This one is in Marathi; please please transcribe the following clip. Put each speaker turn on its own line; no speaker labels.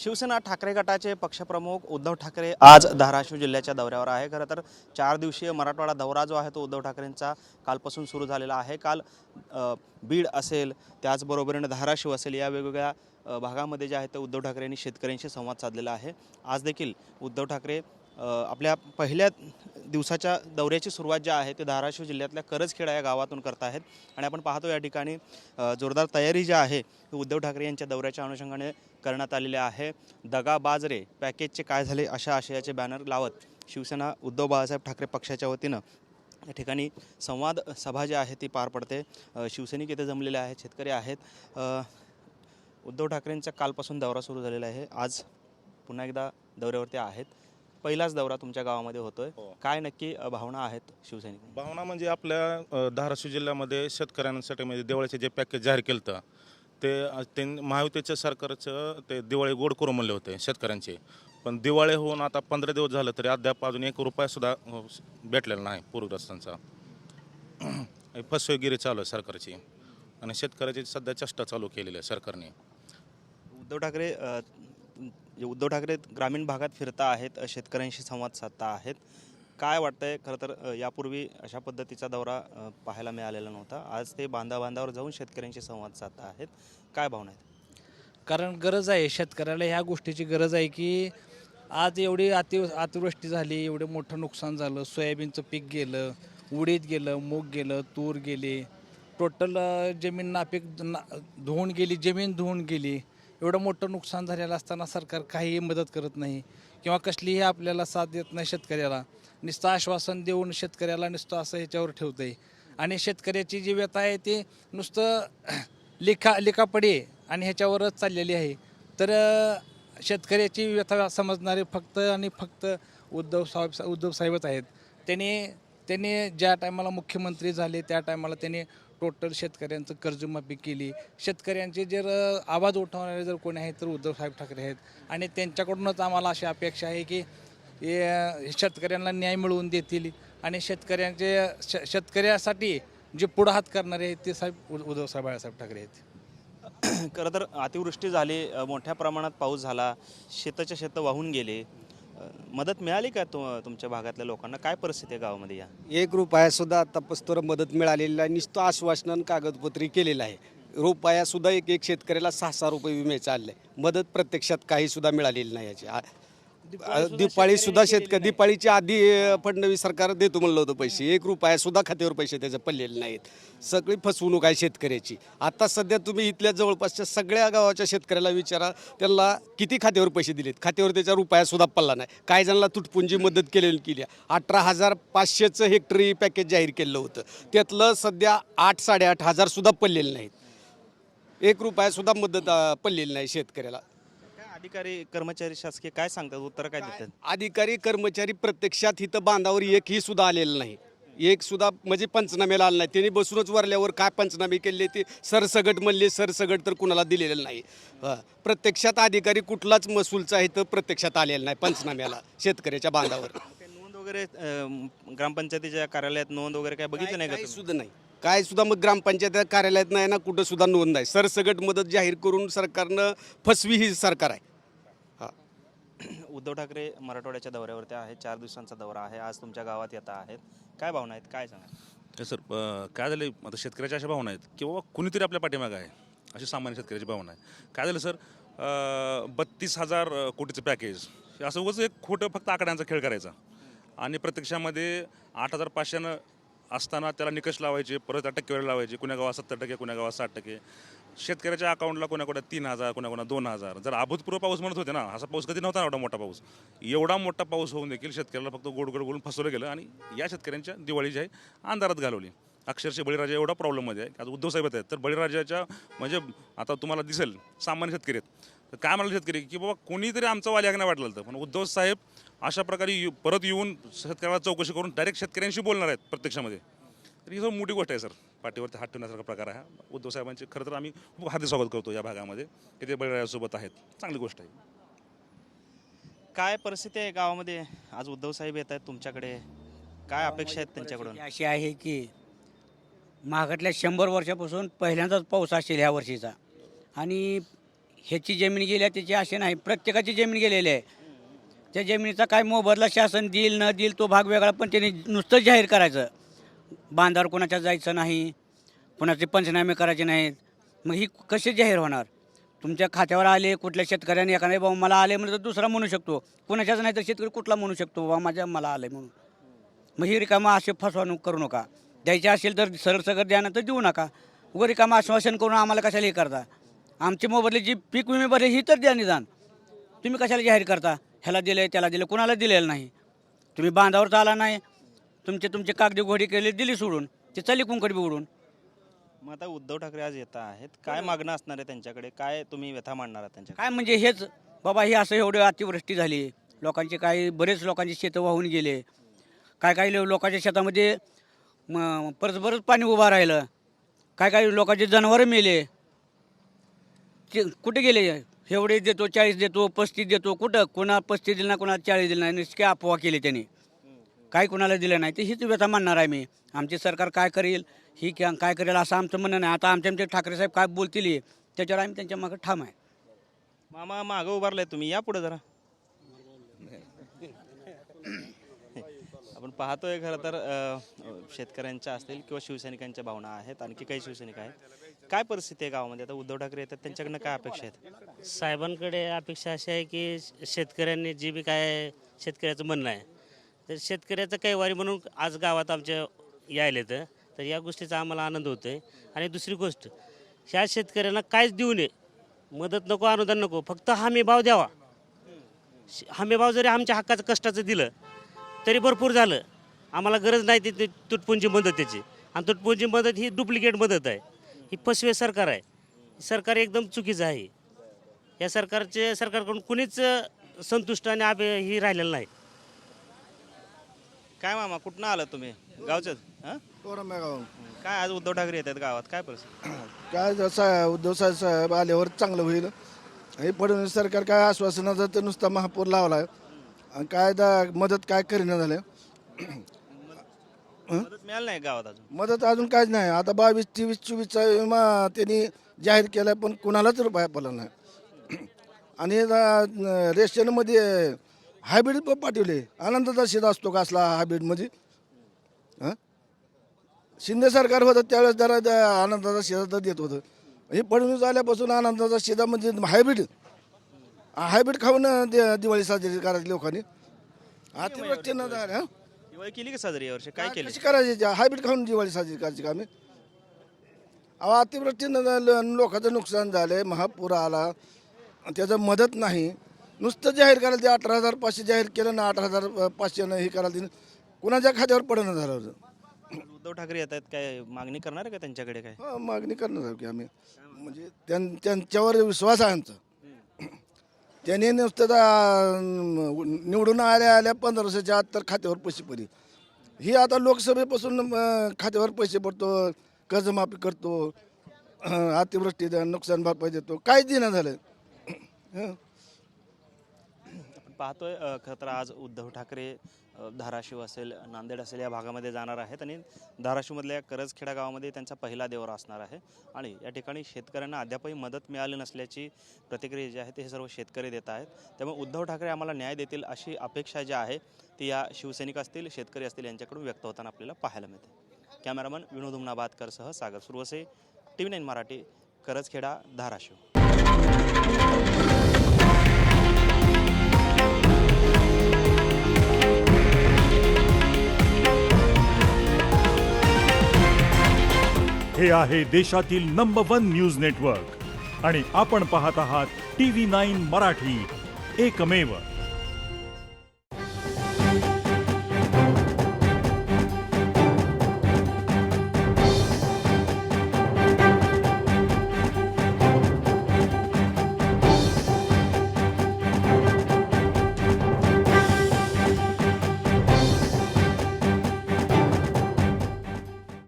शिवसेना ठाकरे गटाचे पक्षप्रमुख उद्धव ठाकरे आज धाराशिव जिल्ह्याच्या दौऱ्यावर आहे। खरं तर 4 दिवसीय मराठवाडा दौरा जो आहे तो उद्धव ठाकरेंचा कालपासून सुरू झालेला आहे। काल बीड असेल, त्याचबरोबरीने धाराशिव असेल, या वेगवेगळ्या भागामध्ये जे आहे ते उद्धव ठाकरेंनी शेतकऱ्यांशी संवाद साधलेला आहे। आज देखील उद्धव ठाकरे आपल्या पहिल्या दिवसाच्या दौऱ्याची सुरुवात जी आहे ते धाराशिव जिल्ह्यातल्या करजखेडा या गावातून करत आहेत आणि आपण पाहतो या ठिकाणी जोरदार तयारी जी आहे ती उद्धव ठाकरे यांच्या दौऱ्याच्या अनुषंगाने करण्यात आलेली आहे। दगा बाजरे पॅकेजचे काय झाले अशा आशयाचे बॅनर लावत शिवसेना उद्धव बाळासाहेब ठाकरे पक्षाच्या वतीनं या ठिकाणी संवाद सभा जी आहे ती पार पडते। शिवसैनिक इथे जमलेले आहेत, शेतकरी आहेत। उद्धव ठाकरेंचा कालपासून दौरा सुरू झालेला आहे, आज पुन्हा एकदा दौऱ्यावरती आहेत। पहिलाच दौरा तुमच्या गावामध्ये होतोय, काय नक्की भावना आहेत शिवसैनिक?
भावना म्हणजे आपल्या धाराशिव जिल्ह्यामध्ये शेतकऱ्यांसाठी म्हणजे दिवाळीचे जे पॅकेज जाहीर केलं होतं ते महायुतीच्या सरकारचं ते दिवाळी गोड करून म्हणले होते शेतकऱ्यांचे, पण दिवाळी होऊन आता 15 दिवस झालं तरी अद्याप अजून ₹1 भेटलेला नाही पूरग्रस्तांचा। फसवेगिरी चालू आहे सरकारची आणि शेतकऱ्याची सध्या चेष्टा चालू केलेली आहे सरकारने।
उद्धव ठाकरे ग्रामीण भागात फिरता आहेत, शेतकऱ्यांशी संवाद साधता आहेत। काय वाटतंय? खरं तर यापूर्वी अशा पद्धतीचा दौरा पाहायला मिळालेला नव्हता। आज ते बांधावर जाऊन शेतकऱ्यांशी संवाद साधता आहेत, काय भावना आहेत?
कारण गरज आहे शेतकऱ्याला, ह्या गोष्टीची गरज आहे की आज एवढी अतिवृष्टी झाली, एवढं मोठं नुकसान झालं, सोयाबीनचं पीक गेलं, उडीद गेलं, मूग गेलं, तूर गेली, टोटल जमीन जमीन धुवून गेली। एवढं मोठं नुकसान झालेलं असताना सरकार काहीही मदत करत नाही किंवा कसलीही आपल्याला साथ देत नाही शेतकऱ्याला। नुसतं आश्वासन देऊन शेतकऱ्याला नुसतं असं ह्याच्यावर ठेवतं आहे आणि शेतकऱ्याची जी व्यथा आहे ती नुसतं लिखापडी आणि ह्याच्यावरच चाललेली आहे। तर शेतकऱ्याची व्यथा समजणारे फक्त आणि फक्त उद्धव साहेबच आहेत। त्यांनी ज्या टायमाला मुख्यमंत्री झाले त्या टायमाला त्यांनी टोटल शेतकऱ्यांचं कर्जमाफी केली। शेतकऱ्यांचे जर आवाज उठवणारे जर कोणी आहेत तर उद्धव साहेब ठाकरे आहेत आणि त्यांच्याकडूनच आम्हाला अशी अपेक्षा आहे की शेतकऱ्यांना न्याय मिळवून देतील आणि शेतकऱ्यासाठी जे पुढं हात करणारे आहेत ते उद्धव साहेब बाळासाहेब ठाकरे आहेत।
खरं तर अतिवृष्टी झाली, मोठ्या प्रमाणात पाऊस झाला, शेतं वाहून गेले, मदत मिळाली का तुमच्या भागातल्या लोकांना? काय परिस्थिती आहे गावामध्ये? या
₹1 आतापासून मदत मिळालेली आहे, नुसतं आश्वासन कागदपत्री केलेलं आहे। रुपयासुद्धा एक शेतकऱ्याला ₹6,600 विमे चालले, मदत प्रत्यक्षात काही सुद्धा मिळालेली नाही। याची दिपाळीसुद्धा दिपाळीच्या आधी फडणवीस सरकार देतो म्हणलं होतं पैसे, ₹1 खात्यावर पैसे त्याचे पडलेले नाहीत। सगळी फसवणूक आहे शेतकऱ्याची। आता सध्या तुम्ही इथल्या जवळपासच्या सगळ्या गावाच्या शेतकऱ्याला विचारा, त्यांना किती खात्यावर पैसे दिलेत, खात्यावर त्याचा ₹1 पडला नाही। काही जणांना तुटपुंजी मदत केली 18,500चं हेक्टरी पॅकेज जाहीर केलं होतं, त्यातलं सध्या 8,000-8,500 सुद्धा पडलेले नाहीत। ₹1 मदत पडलेली नाही शेतकऱ्याला।
अधिकारी कर्मचारी शासकीय काय सांगतात, उत्तर काय देतात?
अधिकारी कर्मचारी प्रत्यक्षात इथं बांधावर एकही सुद्धा आलेलं नाही, एक सुद्धा म्हणजे पंचनाम्याला आलं नाही। त्यांनी बसूनच वरल्यावर काय पंचनामे केले ते सरसगट म्हणले, सरसगट तर कुणाला दिलेलं नाही। प्रत्यक्षात अधिकारी कुठलाच महसूलचा आहे तर प्रत्यक्षात आलेला नाही पंचनाम्याला शेतकऱ्याच्या बांधावर।
नोंद वगैरे ग्रामपंचायतीच्या कार्यालयात नोंद वगैरे काय बघितलं नाही का
काही
तुम्ही?
सुद्धा नाही, काय सुद्धा मग ग्रामपंचायत कार्यालयात नाही ना, कुठं सुद्धा नोंद नाही। सरसगट मदत जाहीर करून सरकारनं फसवी ही सरकार आहे।
उद्धव ठाकरे मराठवाड्याच्या दौऱ्यावरती आहेत, 4 दिवसांचा दौरा आहे, आज तुमच्या गावात येत आहेत, काय भावना आहेत, काय सांगा?
सर काय झालं आता शेतकऱ्याच्या अशा भावना आहेत की बाबा कुणीतरी आपल्या पाठीमागं आहे, अशी सामान्य शेतकऱ्याची भावना आहे। काय झालं सर, 32,000 कोटीचं पॅकेज असं उगाच एक खोटं फक्त आकड्यांचा खेळ करायचा आणि प्रत्यक्षामध्ये 8,500 असताना त्याला निकष लावायचे, परत टक्केवारी लावायचे, कुण्या गावात 70%, कुण्या गावात 60%, शेतकऱ्याच्या अकाउंटला कोणाकोणा 3,000, कोणाकोणा 2,000। जर अभूतपूर्व पाऊस म्हणत होते ना, असा पाऊस कधी नव्हता एवढा मोठा पाऊस। एवढा मोठा पाऊस होऊन देखील शेतकऱ्याला फक्त गोड बोलून फसवलं गेलं आणि या शेतकऱ्यांच्या दिवाळी जी आहे अंधारात घालवली। अक्षरशः बळीराजा एवढा प्रॉब्लेममध्ये आहे, आज उद्धव साहेब आहेत तर बळीराजाच्या म्हणजे आता तुम्हाला दिसेल सामान्य शेतकरी आहेत तर काय म्हणाले शेतकरी की बाबा कोणीतरी आमचं वाली आगण्या वाटलं होतं, पण उद्धव साहेब अशा प्रकारे परत येऊन शेतकऱ्याला चौकशी करून डायरेक्ट शेतकऱ्यांशी बोलणार आहेत प्रत्यक्षामध्ये। तर ही सर्व मोठी गोष्ट आहे सर, पाठीवरती हात ठेवण्यासारखा प्रकार आहे उद्धव साहेबांचे। खरं तर आम्ही खूप हार्दिक स्वागत करतो या भागामध्ये की ते बळीराजासोबत आहेत, चांगली गोष्ट आहे।
काय परिस्थिती आहे गावामध्ये? आज उद्धव साहेब येत आहेत तुमच्याकडे, काय अपेक्षा आहेत त्यांच्याकडून?
अशी आहे की मागातल्या 100 वर्षापासून पहिल्यांदाच पाऊस असेल ह्या वर्षीचा आणि ह्याची जमीन गेली आहे त्याची असे नाही, प्रत्येकाची जमीन गेलेली आहे. त्या जमिनीचा काय मोबदला शासन देईल न देईल तो भाग वेगळा, पण त्यांनी नुसतं जाहीर करायचं. बांधावर कोणाच्या जायचं नाही, कोणाचे पंचनामे करायचे नाहीत. मग ही कसे जाहीर होणार? तुमच्या खात्यावर आले, कुठल्या शेतकऱ्याने एखाद्या बाबा मला आले म्हणून तर दुसरा म्हणू शकतो, कोणाच्याच नाही तर शेतकरी कुठला म्हणू शकतो बाबा मला आलं म्हणून. मग ही रिकामं असे फसवणूक करू नका. द्यायचे असेल तर सरळ सगळं द्या, तर देऊ नका. उगं रिकामं आश्वासन करून आम्हाला कशाला हे करता? आमचे मोबदले जी पीक विमे भरले ही तर द्या निदान. तुम्ही कशाला जाहीर करता? ह्याला दिले त्याला दिले, कोणाला दिलेलं नाही. तुम्ही बांधावर चाला नाही, तुमचे कागदी घोडी केले दिली सोडून, ते चालली कुंकड बिघडून.
मग आता उद्धव ठाकरे आज येत आहेत, काय मागणं असणार आहे त्यांच्याकडे? काय तुम्ही व्यथा मांडणार आहात त्यांच्याकडे?
काय म्हणजे हेच बाबा, हे असं एवढे अतिवृष्टी झाली, लोकांचे काही बरेच लोकांची शेतं वाहून गेले, काय लोकांच्या शेतामध्ये बरंच पाणी उभं राहिलं, काय लोकांचे जनावरं मेले. कुठे गेले? एवढे देतो 40 देतो 35 देतो, कुठं कोणा 35 दिलं ना, कोणाला 40 दिलं नाही, निष्क्या अफवा केली त्यांनी, काही कोणाला दिलं नाही. तर हीच व्यथा मानणार आहे मी. आमचे सरकार काय करेल ही काय करेल असं आमचं म्हणणं नाही. आता आमचे ठाकरे साहेब काय बोलतील त्याच्यावर आम्ही त्यांच्या मागं ठाम आहे.
मामा मागं उभारलाय तुम्ही, या पुढे जरा. आपण पाहतोय खरं तर शेतकऱ्यांच्या असतील किंवा शिवसैनिकांच्या भावना आहेत, आणखी काही शिवसैनिक आहेत. काय परिस्थिती आहे गावामध्ये? आता उद्धव ठाकरे येतात, त्यांच्याकडनं काय अपेक्षा आहेत?
साहेबांकडे अपेक्षा अशी आहे की शेतकऱ्यांनी जी बी काय शेतकऱ्याचं म्हणणं आहे तर शेतकऱ्याचं कैवारी म्हणून आज गावात आमच्या यायले तर या गोष्टीचा आम्हाला आनंद होतो आहे. आणि दुसरी गोष्ट, ह्या शेतकऱ्यांना काहीच देऊ नये, मदत नको, अनुदान नको, फक्त हमी भाव द्यावा. हमी भाव जरी आमच्या हक्काचं कष्टाचं दिलं तरी भरपूर झालं. आम्हाला गरज नाही ती तुटपुंजी मदतीची. आणि तुटपुंजी मदत ही डुप्लिकेट मदत आहे, ही फसवे सरकार आहे. सरकार एकदम चुकीचं आहे. या सरकारकडून कुणीच संतुष्ट आणि ही राहिलेलं नाही.
काय मामा, कुठनं आलं तुम्ही? गावचंच? हां, काय आज उद्धव ठाकरे येतात गावात, काय परिस्थिती?
काय जसं उद्धव साहेब आल्यावर चांगलं होईल. हे फडणवीस सरकार काय आश्वासनाचा तर नुसता महापूर लावला आहे, आणि काय मदत काय करीना झालं.
मदत मिळाली नाही गावात अजून?
मदत अजून काहीच नाही. आता 22, 23, 24चा विमा त्यांनी जाहीर केला, पण कुणालाच रुपया पडला नाही. आणि रेशनमध्ये हायब्रिड पण पाठवले. आनंदाचा शेत असतो का असला हायब्रिडमध्ये? हां, शिंदे सरकार होतं त्यावेळेस जरा आनंदाचा शेत देत होतं. हे फडणवीस आल्यापासून आनंदाचा शेतामध्ये हायब्रिड खाऊन दिवाळी साजरी करायची लोकांनी. अतिवृष्टीनं झालं.
दिवाळी केली का साजरी यावर्षी? काय केली?
कशी करायची? हायब्रिड खाऊन दिवाळी साजरी करायची का? अतिवृष्टीनं लोकांचं नुकसान झालंय, महापूर आला, त्याचं मदत नाही. नुसतं जाहीर करायला ते 18,500 जाहीर केलं ना, 18,500 हे करायला तिने कुणाच्या खात्यावर पडणं झालं होतं.
उद्धव ठाकरे येत आहेत, काय मागणी करणार आहे का त्यांच्याकडे? काय
हा, मागणी करणार आहे की आम्ही, म्हणजे त्यांच्यावर विश्वास आहे आमचा. त्यांनी नुसतं निवडून आल्या 15 वर्षाच्या आत तर खात्यावर पैसे पडले. ही आता लोकसभेपासून खात्यावर पैसे पडतो, कर्जमाफी करतो, अतिवृष्टी नुकसान भरपाई देतो, काहीच देणं झालं.
आपण पाहतोय खरं तर आज उद्धव ठाकरे धाराशिव असेल, नांदेड असेल या भागामध्ये जाणार आहेत आणि धाराशिवमधल्या करजखेडा गावामध्ये त्यांचा पहिला दौरा असणार आहे. आणि या ठिकाणी शेतकऱ्यांना अद्यापही मदत मिळाली नसल्याची प्रतिक्रिया जी आहे ते हे सर्व शेतकरी देत आहेत. त्यामुळे उद्धव ठाकरे आम्हाला न्याय देतील अशी अपेक्षा जी आहे ती या शिवसैनिक असतील, शेतकरी असतील यांच्याकडून व्यक्त होताना आपल्याला पाहायला मिळते. कॅमेरामन विनोद उमनाबादकरसह सागर सुरवसे, TV9 मराठी, करजखेडा, धाराशिव.
हे आहे देशातील नंबर 1 न्यूज नेटवर्क आणि आपण पाहत आहात TV9 मराठी, एकमेव.